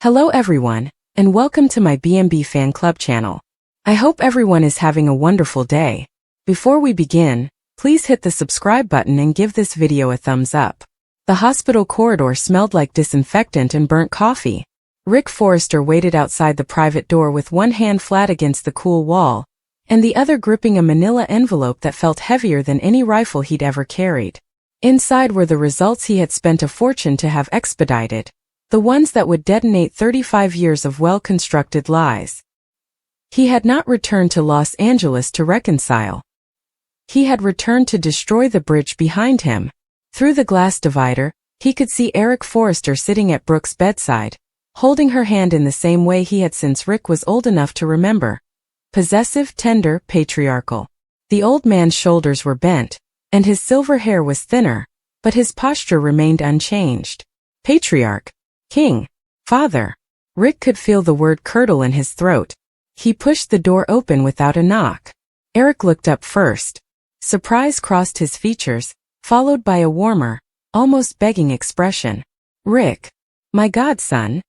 Hello everyone, and welcome to my B&B Fan Club channel. I hope everyone is having a wonderful day. Before we begin, please hit the subscribe button and give this video a thumbs up. The hospital corridor smelled like disinfectant and burnt coffee. Rick Forrester waited outside the private door with one hand flat against the cool wall, and the other gripping a manila envelope that felt heavier than any rifle he'd ever carried. Inside were the results he had spent a fortune to have expedited. The ones that would detonate 35 years of well-constructed lies. He had not returned to Los Angeles to reconcile. He had returned to destroy the bridge behind him. Through the glass divider, he could see Eric Forrester sitting at Brooke's bedside, holding her hand in the same way he had since Rick was old enough to remember. Possessive, tender, patriarchal. The old man's shoulders were bent, and his silver hair was thinner, but his posture remained unchanged. Patriarch. King. Father. Rick could feel the word curdle in his throat. He pushed the door open without a knock. Eric looked up first. Surprise crossed his features, followed by a warmer, almost begging expression. Rick. My God, son.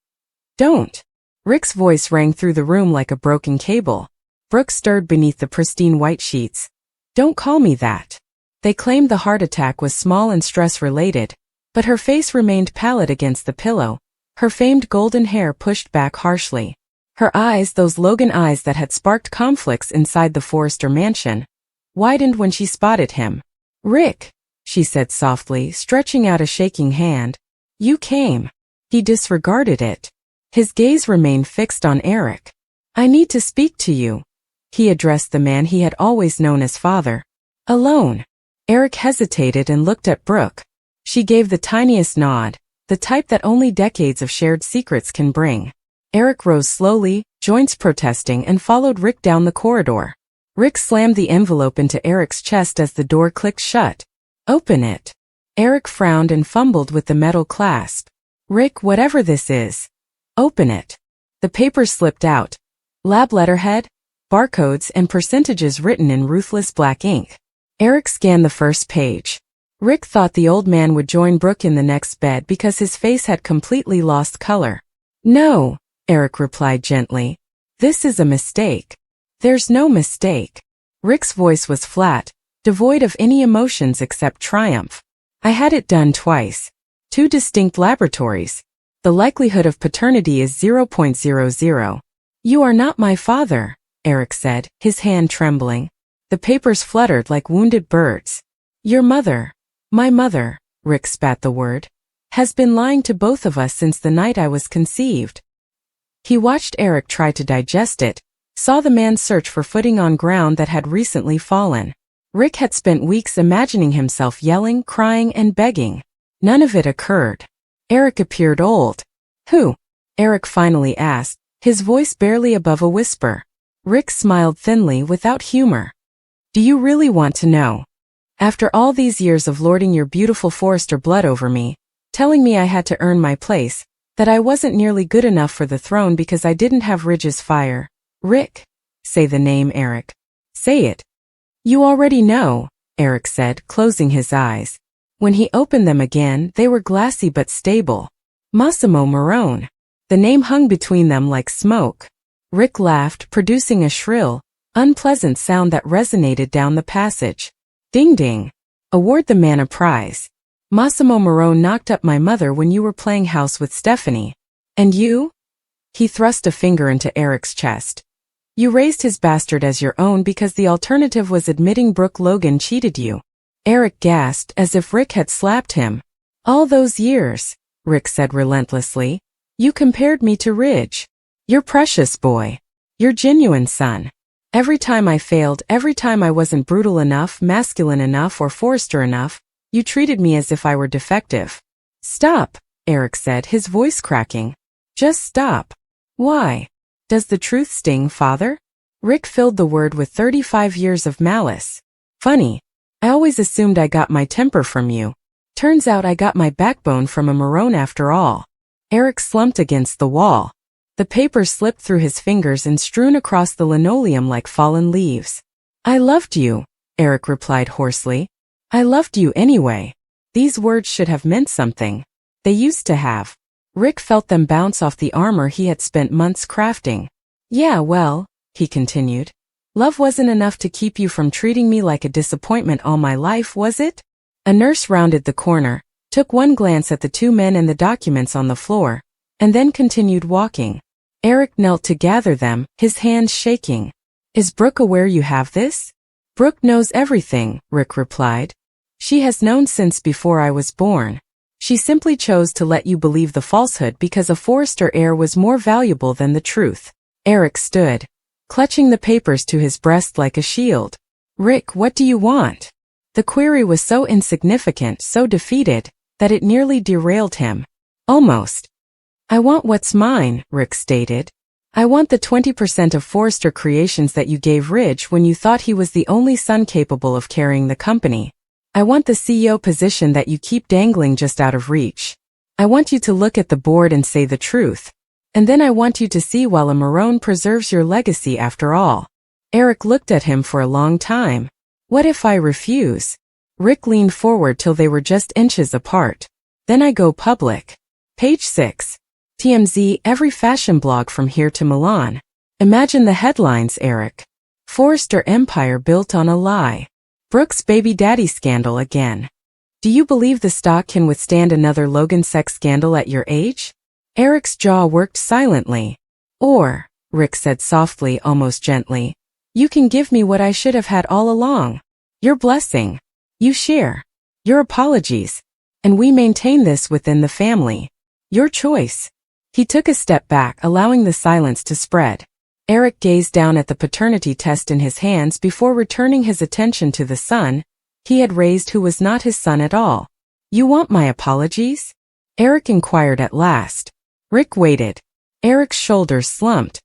Don't. Rick's voice rang through the room like a broken cable. Brooke stirred beneath the pristine white sheets. Don't call me that. They claimed the heart attack was small and stress-related, but her face remained pallid against the pillow. Her famed golden hair pushed back harshly. Her eyes, those Logan eyes that had sparked conflicts inside the Forrester mansion, widened when she spotted him. Rick, she said softly, stretching out a shaking hand. You came. He disregarded it. His gaze remained fixed on Eric. I need to speak to you. He addressed the man he had always known as father. Alone. Eric hesitated and looked at Brooke. She gave the tiniest nod. The type that only decades of shared secrets can bring. Eric rose slowly, joints protesting, and followed Rick down the corridor. Rick slammed the envelope into Eric's chest as the door clicked shut. Open it. Eric frowned and fumbled with the metal clasp. Rick, whatever this is. Open it. The paper slipped out. Lab letterhead, barcodes, and percentages written in ruthless black ink. Eric scanned the first page. Rick thought the old man would join Brooke in the next bed because his face had completely lost color. No, Eric replied gently. This is a mistake. There's no mistake. Rick's voice was flat, devoid of any emotions except triumph. I had it done twice. 2 distinct laboratories. The likelihood of paternity is 0.00. You are not my father, Eric said, his hand trembling. The papers fluttered like wounded birds. Your mother. My mother, Rick spat the word, has been lying to both of us since the night I was conceived. He watched Eric try to digest it, saw the man search for footing on ground that had recently fallen. Rick had spent weeks imagining himself yelling, crying, and begging. None of it occurred. Eric appeared old. Who? Eric finally asked, his voice barely above a whisper. Rick smiled thinly without humor. Do you really want to know? After all these years of lording your beautiful Forrester blood over me, telling me I had to earn my place, that I wasn't nearly good enough for the throne because I didn't have Ridge's fire. Rick. Say the name, Eric. Say it. You already know, Eric said, closing his eyes. When he opened them again, they were glassy but stable. Massimo Marone. The name hung between them like smoke. Rick laughed, producing a shrill, unpleasant sound that resonated down the passage. Ding ding. Award the man a prize. Massimo Marone knocked up my mother when you were playing house with Stephanie. And you? He thrust a finger into Eric's chest. You raised his bastard as your own because the alternative was admitting Brooke Logan cheated you. Eric gasped as if Rick had slapped him. All those years, Rick said relentlessly. You compared me to Ridge. Your precious boy. Your genuine son. Every time I failed, every time I wasn't brutal enough, masculine enough, or Forrester enough, you treated me as if I were defective. Stop, Eric said, his voice cracking. Just stop. Why? Does the truth sting, father? Rick filled the word with 35 years of malice. Funny. I always assumed I got my temper from you. Turns out I got my backbone from a Marone after all. Eric slumped against the wall. The paper slipped through his fingers and strewn across the linoleum like fallen leaves. I loved you, Eric replied hoarsely. I loved you anyway. These words should have meant something. They used to have. Rick felt them bounce off the armor he had spent months crafting. Yeah, well, he continued. Love wasn't enough to keep you from treating me like a disappointment all my life, was it? A nurse rounded the corner, took one glance at the two men and the documents on the floor, and then continued walking. Eric knelt to gather them, his hands shaking. Is Brooke aware you have this? Brooke knows everything, Rick replied. She has known since before I was born. She simply chose to let you believe the falsehood because a Forrester heir was more valuable than the truth. Eric stood, clutching the papers to his breast like a shield. Rick, what do you want? The query was so insignificant, so defeated, that it nearly derailed him. Almost. I want what's mine, Rick stated. I want the 20% of Forrester Creations that you gave Ridge when you thought he was the only son capable of carrying the company. I want the CEO position that you keep dangling just out of reach. I want you to look at the board and say the truth. And then I want you to see while a Marone preserves your legacy after all. Eric looked at him for a long time. What if I refuse? Rick leaned forward till they were just inches apart. Then I go public. Page 6. TMZ, every fashion blog from here to Milan. Imagine the headlines, Eric. Forrester empire built on a lie. Brooke's baby daddy scandal again. Do you believe the stock can withstand another Logan sex scandal at your age? Eric's jaw worked silently. Or, Rick said softly, almost gently, you can give me what I should have had all along. Your blessing. You share. Your apologies. And we maintain this within the family. Your choice. He took a step back, allowing the silence to spread. Eric gazed down at the paternity test in his hands before returning his attention to the son he had raised who was not his son at all. You want my apologies? Eric inquired at last. Rick waited. Eric's shoulders slumped.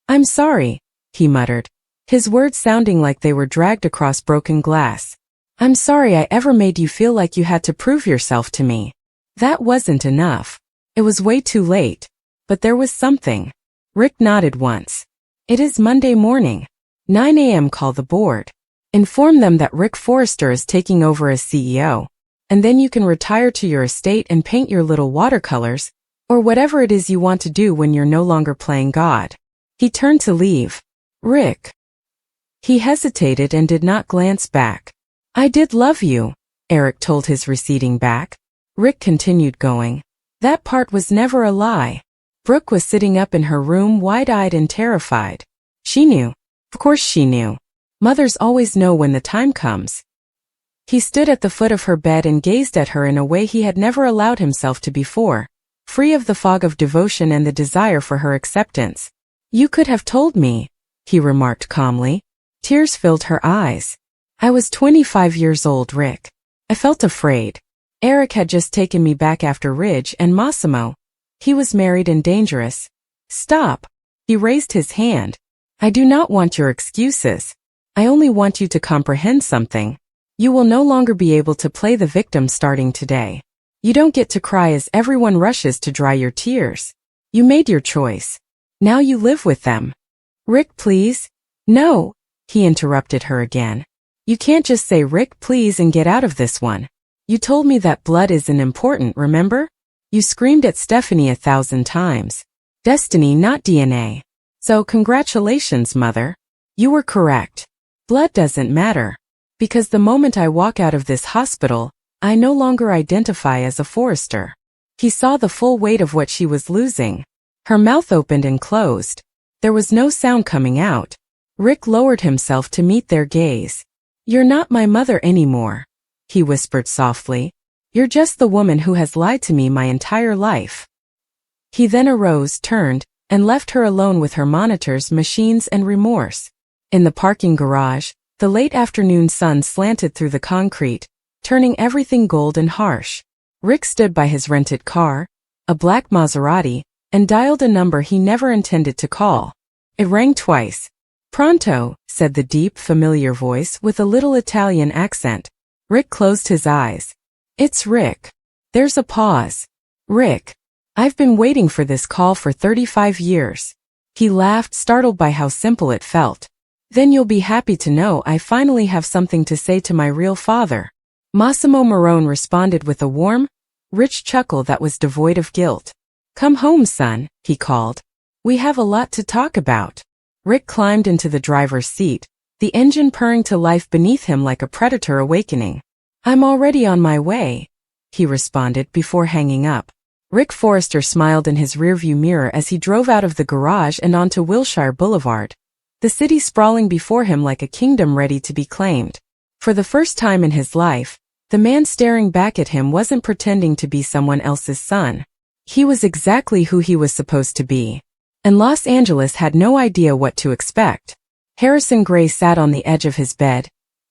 I'm sorry, he muttered, his words sounding like they were dragged across broken glass. I'm sorry I ever made you feel like you had to prove yourself to me. That wasn't enough. It was way too late. But there was something. Rick nodded once. It is Monday morning. 9 a.m. Call the board. Inform them that Rick Forrester is taking over as CEO. And then you can retire to your estate and paint your little watercolors, or whatever it is you want to do when you're no longer playing God. He turned to leave. Rick. He hesitated and did not glance back. I did love you, Eric told his receding back. Rick continued going. That part was never a lie. Brooke was sitting up in her room wide-eyed and terrified. She knew. Of course she knew. Mothers always know when the time comes. He stood at the foot of her bed and gazed at her in a way he had never allowed himself to before, free of the fog of devotion and the desire for her acceptance. You could have told me, he remarked calmly. Tears filled her eyes. I was 25 years old, Rick. I felt afraid. Eric had just taken me back after Ridge and Massimo. He was married and dangerous. Stop. He raised his hand. I do not want your excuses. I only want you to comprehend something. You will no longer be able to play the victim starting today. You don't get to cry as everyone rushes to dry your tears. You made your choice. Now you live with them. Rick, please. No, he interrupted her again. You can't just say Rick, please, and get out of this one. You told me that blood isn't important, remember? You screamed at Stephanie 1,000 times. Destiny, not DNA. So congratulations, mother. You were correct. Blood doesn't matter. Because the moment I walk out of this hospital, I no longer identify as a Forrester. He saw the full weight of what she was losing. Her mouth opened and closed. There was no sound coming out. Rick lowered himself to meet their gaze. You're not my mother anymore, he whispered softly. You're just the woman who has lied to me my entire life. He then arose, turned, and left her alone with her monitors, machines, and remorse. In the parking garage, the late afternoon sun slanted through the concrete, turning everything gold and harsh. Rick stood by his rented car, a black Maserati, and dialed a number he never intended to call. It rang twice. Pronto, said the deep, familiar voice with a little Italian accent. Rick closed his eyes. It's Rick. There's a pause. Rick. I've been waiting for this call for 35 years. He laughed, startled by how simple it felt. Then you'll be happy to know I finally have something to say to my real father. Massimo Marone responded with a warm, rich chuckle that was devoid of guilt. "Come home, son," he called. "We have a lot to talk about." Rick climbed into the driver's seat, the engine purring to life beneath him like a predator awakening. "I'm already on my way," he responded before hanging up. Rick Forrester smiled in his rearview mirror as he drove out of the garage and onto Wilshire Boulevard, the city sprawling before him like a kingdom ready to be claimed. For the first time in his life, the man staring back at him wasn't pretending to be someone else's son. He was exactly who he was supposed to be. And Los Angeles had no idea what to expect. Harrison Gray sat on the edge of his bed,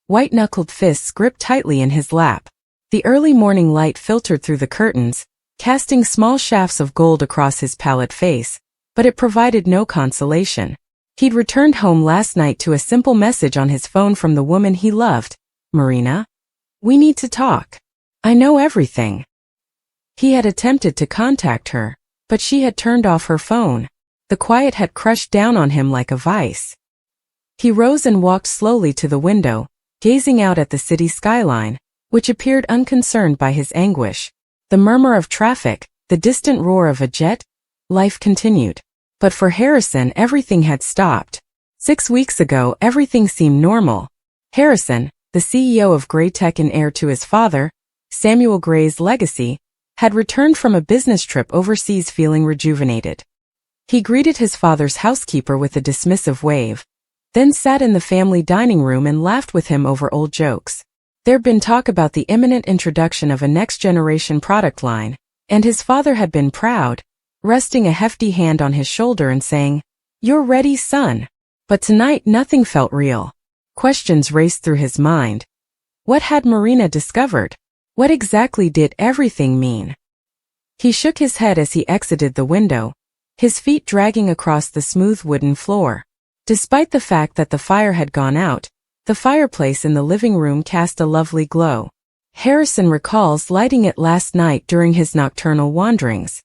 white-knuckled fists gripped tightly in his lap. The early morning light filtered through the curtains, casting small shafts of gold across his pallid face, but it provided no consolation. He'd returned home last night to a simple message on his phone from the woman he loved. "Marina? We need to talk. I know everything." He had attempted to contact her, but she had turned off her phone. The quiet had crushed down on him like a vice. He rose and walked slowly to the window, gazing out at the city skyline, which appeared unconcerned by his anguish. The murmur of traffic, the distant roar of a jet, life continued. But for Harrison, everything had stopped. 6 weeks ago, everything seemed normal. Harrison, the CEO of Gray Tech and heir to his father, Samuel Gray's legacy, had returned from a business trip overseas feeling rejuvenated. He greeted his father's housekeeper with a dismissive wave, then sat in the family dining room and laughed with him over old jokes. There'd been talk about the imminent introduction of a next-generation product line, and his father had been proud, resting a hefty hand on his shoulder and saying, "You're ready, son." But tonight nothing felt real. Questions raced through his mind. What had Marina discovered? What exactly did everything mean? He shook his head as he exited the window, his feet dragging across the smooth wooden floor. Despite the fact that the fire had gone out, the fireplace in the living room cast a lovely glow. Harrison recalls lighting it last night during his nocturnal wanderings.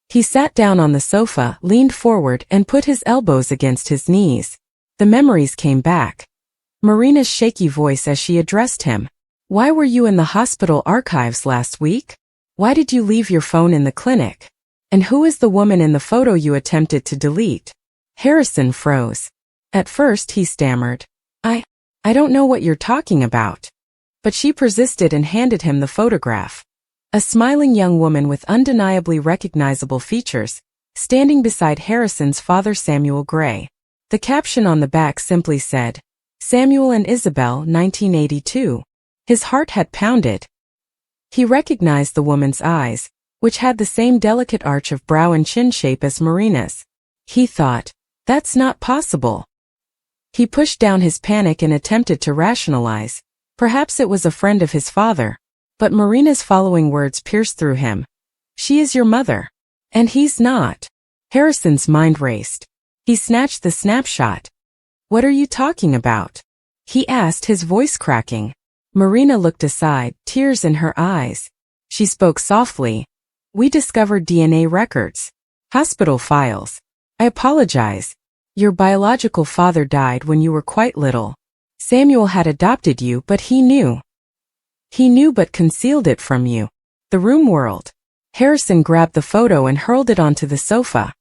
He sat down on the sofa, leaned forward, and put his elbows against his knees. The memories came back. Marina's shaky voice as she addressed him. "Why were you in the hospital archives last week? Why did you leave your phone in the clinic? And who is the woman in the photo you attempted to delete?" Harrison froze. At first he stammered, I don't know what you're talking about." But she persisted and handed him the photograph. A smiling young woman with undeniably recognizable features, standing beside Harrison's father Samuel Gray. The caption on the back simply said, "Samuel and Isabel, 1982. His heart had pounded. He recognized the woman's eyes, which had the same delicate arch of brow and chin shape as Marina's. He thought, that's not possible. He pushed down his panic and attempted to rationalize. Perhaps it was a friend of his father. But Marina's following words pierced through him. "She is your mother. And he's not." Harrison's mind raced. He snatched the snapshot. "What are you talking about?" he asked, his voice cracking. Marina looked aside, tears in her eyes. She spoke softly. "We discovered DNA records. Hospital files. I apologize. Your biological father died when you were quite little. Samuel had adopted you, but he knew. He knew but concealed it from you." The room whirled. Harrison grabbed the photo and hurled it onto the sofa.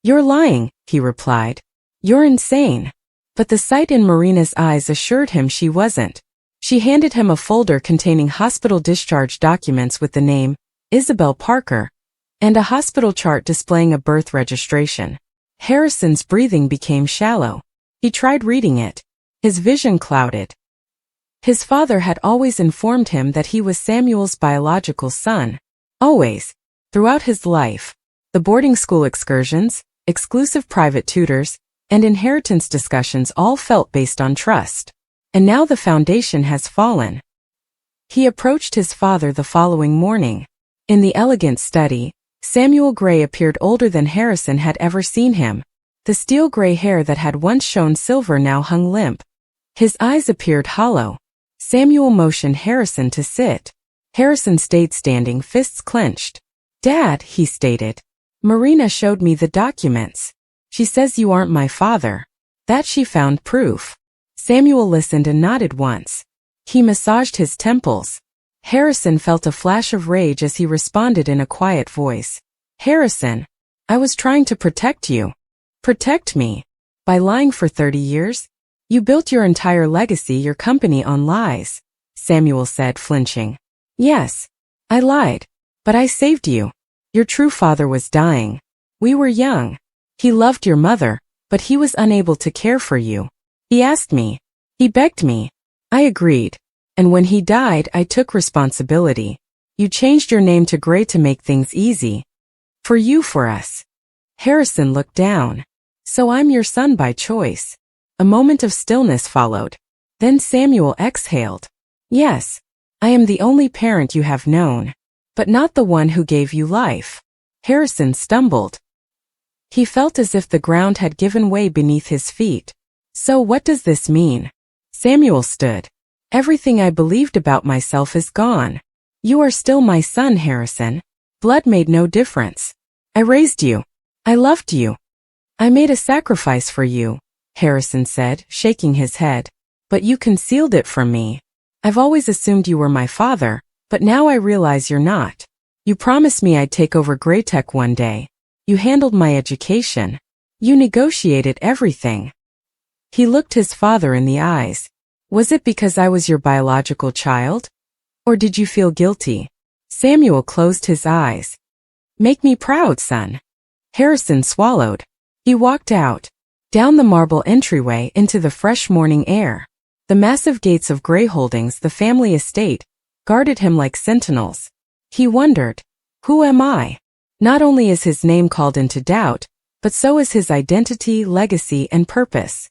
"You're lying," he replied. "You're insane." But the sight in Marina's eyes assured him she wasn't. She handed him a folder containing hospital discharge documents with the name, Isabel Parker, and a hospital chart displaying a birth registration. Harrison's breathing became shallow. He tried reading it. His vision clouded. His father had always informed him that he was Samuel's biological son. Always. Throughout his life. The boarding school excursions, exclusive private tutors, and inheritance discussions all felt based on trust. And now the foundation has fallen. He approached his father the following morning. In the elegant study, Samuel Gray appeared older than Harrison had ever seen him. The steel gray hair that had once shone silver now hung limp. His eyes appeared hollow. Samuel motioned Harrison to sit. Harrison stayed standing, fists clenched. "Dad," he stated, "Marina showed me the documents. She says you aren't my father. That she found proof." Samuel listened and nodded once. He massaged his temples. Harrison felt a flash of rage as he responded in a quiet voice. Harrison, I was trying to protect you. Protect me? By lying for 30 years? You built your entire legacy, your company, on lies, Samuel said, flinching. Yes, I lied. But I saved you. Your true father was dying. We were young. He loved your mother, but he was unable to care for you. He asked me. He begged me. I agreed. And when he died, I took responsibility. You changed your name to Gray to make things easy. For you, for us. Harrison looked down. So I'm your son by choice. A moment of stillness followed. Then Samuel exhaled. Yes, I am the only parent you have known. But not the one who gave you life. Harrison stumbled. He felt as if the ground had given way beneath his feet. So what does this mean? Samuel stood. Everything I believed about myself is gone. You are still my son, Harrison. Blood made no difference. I raised you. I loved you. I made a sacrifice for you, Harrison said, shaking his head. But you concealed it from me. I've always assumed you were my father, but now I realize you're not. You promised me I'd take over Graytech one day. You handled my education. You negotiated everything. He looked his father in the eyes. Was it because I was your biological child? Or did you feel guilty? Samuel closed his eyes. Make me proud, son. Harrison swallowed. He walked out, down the marble entryway into the fresh morning air. The massive gates of Gray Holdings, the family estate, guarded him like sentinels. He wondered, who am I? Not only is his name called into doubt, but so is his identity, legacy, and purpose.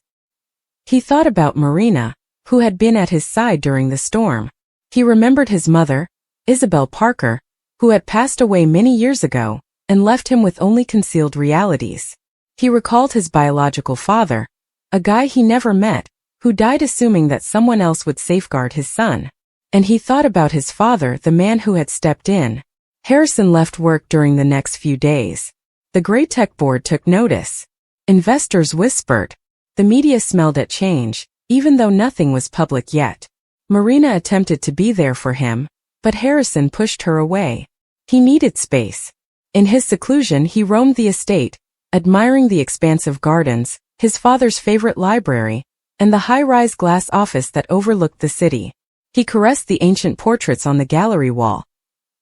He thought about Marina, who had been at his side during the storm. He remembered his mother, Isabel Parker, who had passed away many years ago and left him with only concealed realities. He recalled his biological father, a guy he never met, who died assuming that someone else would safeguard his son. And he thought about his father, the man who had stepped in. Harrison left work during the next few days. The Graytech board took notice. Investors whispered. The media smelled at change, even though nothing was public yet. Marina attempted to be there for him, but Harrison pushed her away. He needed space. In his seclusion, he roamed the estate, admiring the expansive gardens, his father's favorite library, and the high-rise glass office that overlooked the city. He caressed the ancient portraits on the gallery wall.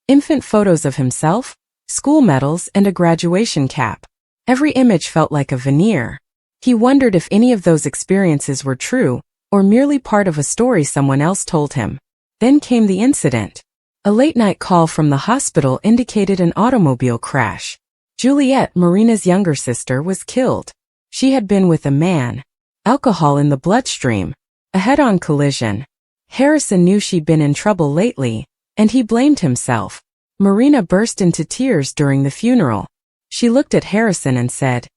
Infant photos of himself, school medals, and a graduation cap. Every image felt like a veneer. He wondered if any of those experiences were true, or merely part of a story someone else told him. Then came the incident. A late-night call from the hospital indicated an automobile crash. Juliet, Marina's younger sister, was killed. She had been with a man. Alcohol in the bloodstream. A head-on collision. Harrison knew she'd been in trouble lately, and he blamed himself. Marina burst into tears during the funeral. She looked at Harrison and said,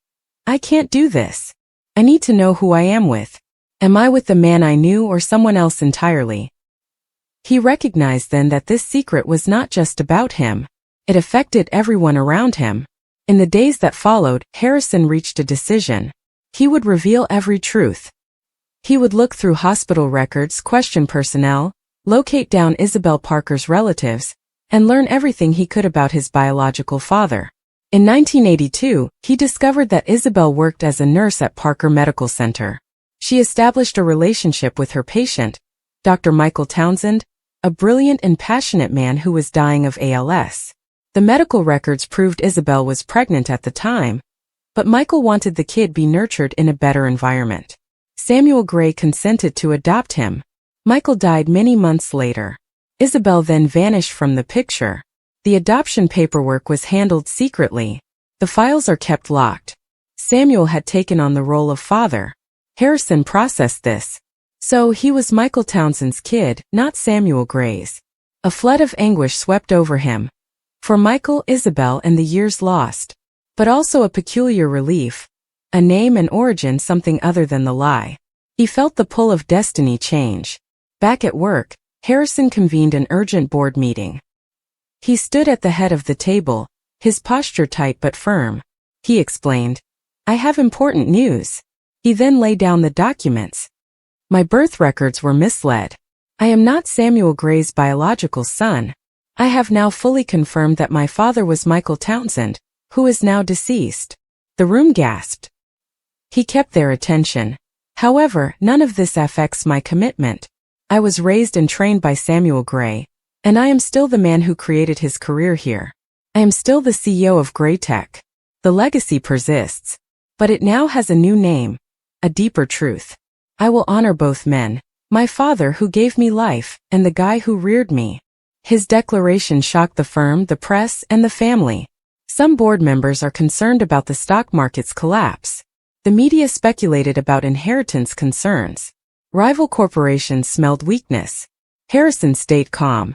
I can't do this. I need to know who I am with. Am I with the man I knew or someone else entirely? He recognized then that this secret was not just about him. It affected everyone around him. In the days that followed, Harrison reached a decision. He would reveal every truth. He would look through hospital records, question personnel, locate down Isabel Parker's relatives, and learn everything he could about his biological father. In 1982, he discovered that Isabel worked as a nurse at Parker Medical Center. She established a relationship with her patient, Dr. Michael Townsend, a brilliant and passionate man who was dying of ALS. The medical records proved Isabel was pregnant at the time, but Michael wanted the kid be nurtured in a better environment. Samuel Gray consented to adopt him. Michael died many months later. Isabel then vanished from the picture. The adoption paperwork was handled secretly. The files are kept locked. Samuel had taken on the role of father. Harrison processed this. So he was Michael Townsend's kid, not Samuel Gray's. A flood of anguish swept over him. For Michael, Isabel, and the years lost. But also a peculiar relief. A name and origin, something other than the lie. He felt the pull of destiny change. Back at work, Harrison convened an urgent board meeting. He stood at the head of the table, his posture tight but firm. He explained, I have important news. He then laid down the documents. My birth records were misled. I am not Samuel Gray's biological son. I have now fully confirmed that my father was Michael Townsend, who is now deceased. The room gasped. He kept their attention. However, none of this affects my commitment. I was raised and trained by Samuel Gray, and I am still the man who created his career here. I am still the CEO of Gray Tech. The legacy persists, but it now has a new name, a deeper truth. I will honor both men, my father who gave me life, and the guy who reared me. His declaration shocked the firm, the press, and the family. Some board members are concerned about the stock market's collapse. The media speculated about inheritance concerns. Rival corporations smelled weakness. Harrison stayed calm.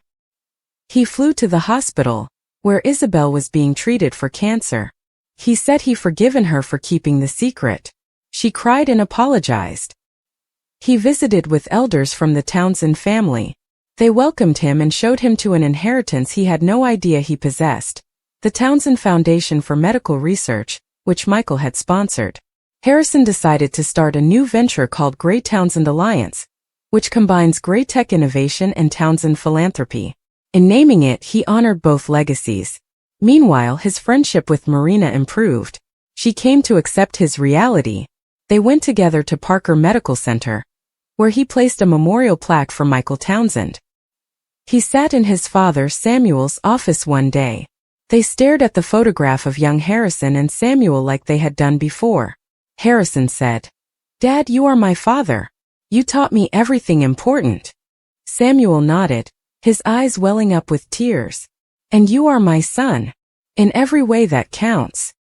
He flew to the hospital, where Isabel was being treated for cancer. He said he'd forgiven her for keeping the secret. She cried and apologized. He visited with elders from the Townsend family. They welcomed him and showed him to an inheritance he had no idea he possessed, the Townsend Foundation for Medical Research, which Michael had sponsored. Harrison decided to start a new venture called Gray Townsend Alliance, which combines Gray Tech innovation and Townsend philanthropy. In naming it, he honored both legacies. Meanwhile, his friendship with Marina improved. She came to accept his reality. They went together to Parker Medical Center, where he placed a memorial plaque for Michael Townsend. He sat in his father Samuel's office one day. They stared at the photograph of young Harrison and Samuel like they had done before. Harrison said, "Dad, you are my father. You taught me everything important." Samuel nodded, his eyes welling up with tears. "And you are my son. In every way that counts."